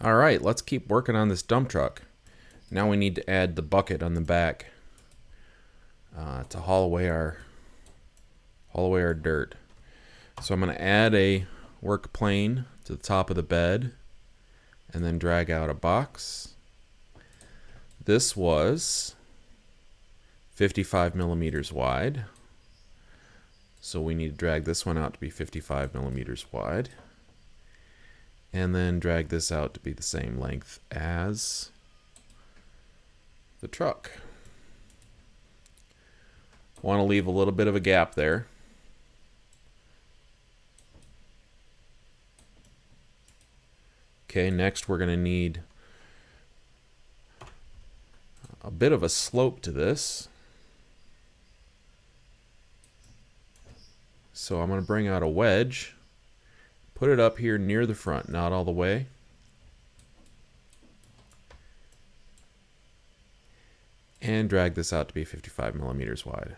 All right, let's keep working on this dump truck. Now we need to add the bucket on the back to haul away our dirt. So I'm going to add a work plane to the top of the bed and then drag out a box. This was 55 millimeters wide. So we need to drag this one out to be 55 millimeters wide. And then drag this out to be the same length as the truck. Want to leave a little bit of a gap there. Okay, next we're going to need a bit of a slope to this. So I'm going to bring out a wedge, put it up here near the front, not all the way. And drag this out to be 55 millimeters wide.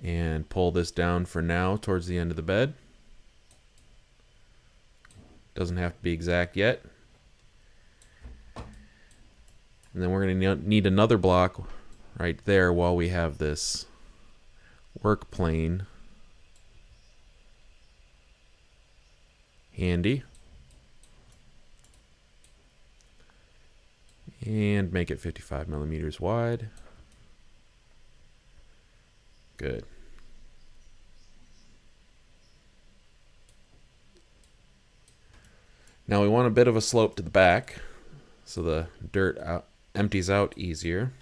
And pull this down for now towards the end of the bed. Doesn't have to be exact yet. And then we're going to need another block right there while we have this work plane handy. And make it 55 millimeters wide. Good. Now we want a bit of a slope to the back so the dirt empties out easier.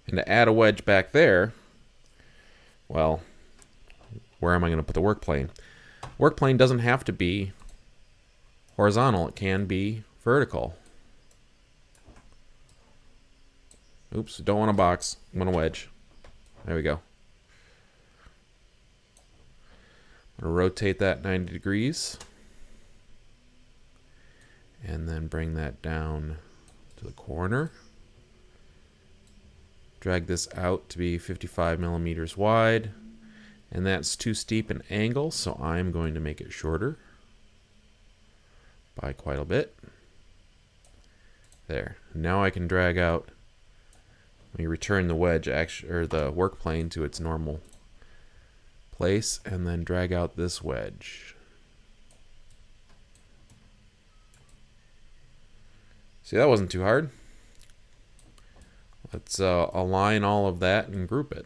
And to add a wedge back there, well, where am I going to put the work plane? Work plane doesn't have to be horizontal. It can be vertical. Oops, don't want a box. I want a wedge. There we go. I'm going to rotate that 90 degrees. And then bring that down to the corner. Drag this out to be 55 millimeters wide. And that's too steep an angle, so I'm going to make it shorter by quite a bit. There. Now I can drag out. Let me return the wedge, or the work plane, to its normal place, and then drag out this wedge. See, that wasn't too hard. Let's align all of that and group it.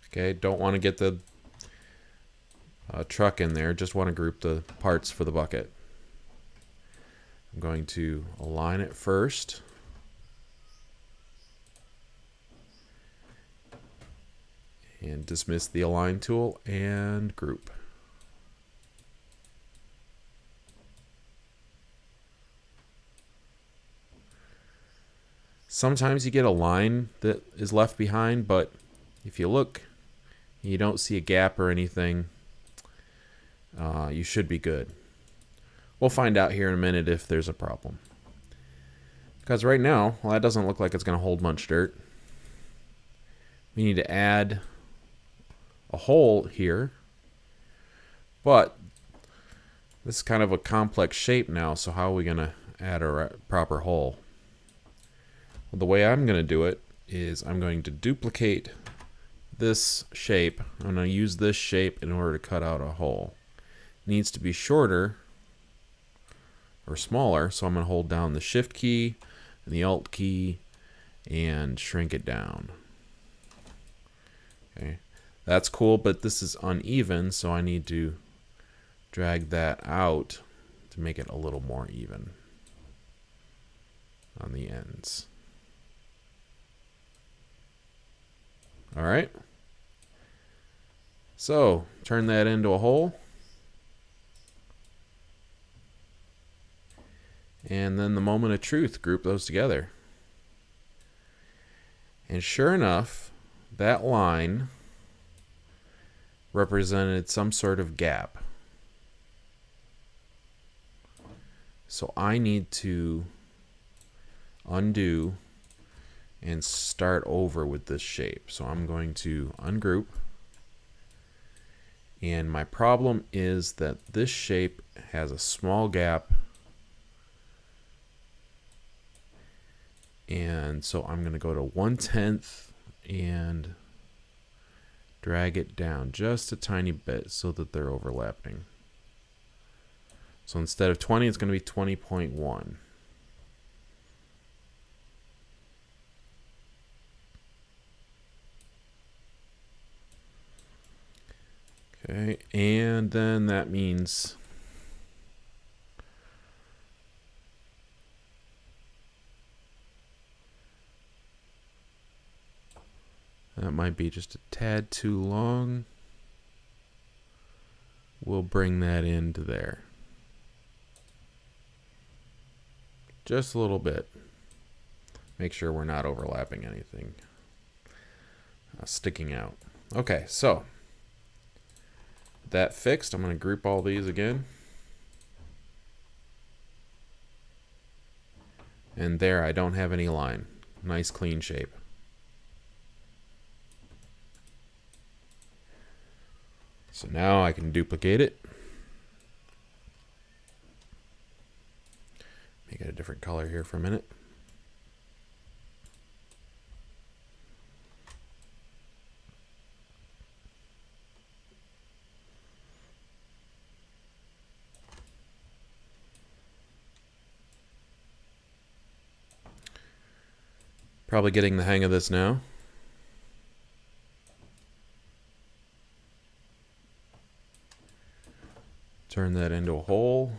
Okay, don't want to get the truck in there, just want to group the parts for the bucket. I'm going to align it first. And dismiss the align tool and group. Sometimes you get a line that is left behind, but if you look, you don't see a gap or anything, you should be good. We'll find out here in a minute if there's a problem. Because right now, well, that doesn't look like it's going to hold much dirt. We need to add a hole here. But this is kind of a complex shape now, so how are we going to add a proper hole? Well, the way I'm going to do it is I'm going to duplicate this shape. I'm going to use this shape in order to cut out a hole. It needs to be shorter or smaller, so I'm going to hold down the Shift key and the Alt key and shrink it down. Okay, that's cool, but this is uneven, so I need to drag that out to make it a little more even on the ends. All right, so turn that into a hole. And then the moment of truth, group those together. And sure enough, that line represented some sort of gap. So I need to undo and start over with this shape. So I'm going to ungroup. And my problem is that this shape has a small gap. And so I'm going to go to 1/10 and drag it down just a tiny bit so that they're overlapping. So instead of 20, it's going to be 20.1. Okay, and then that means that might be just a tad too long. We'll bring that into there. Just a little bit. Make sure we're not overlapping anything. Sticking out. Okay, so that fixed. I'm going to group all these again. And there, I don't have any line. Nice clean shape. So now I can duplicate it. Make it a different color here for a minute. Probably getting the hang of this now. Turn that into a hole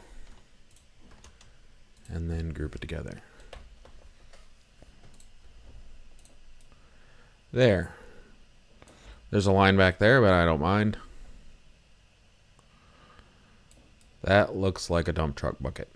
and then group it together. There. There's a line back there, but I don't mind. That looks like a dump truck bucket.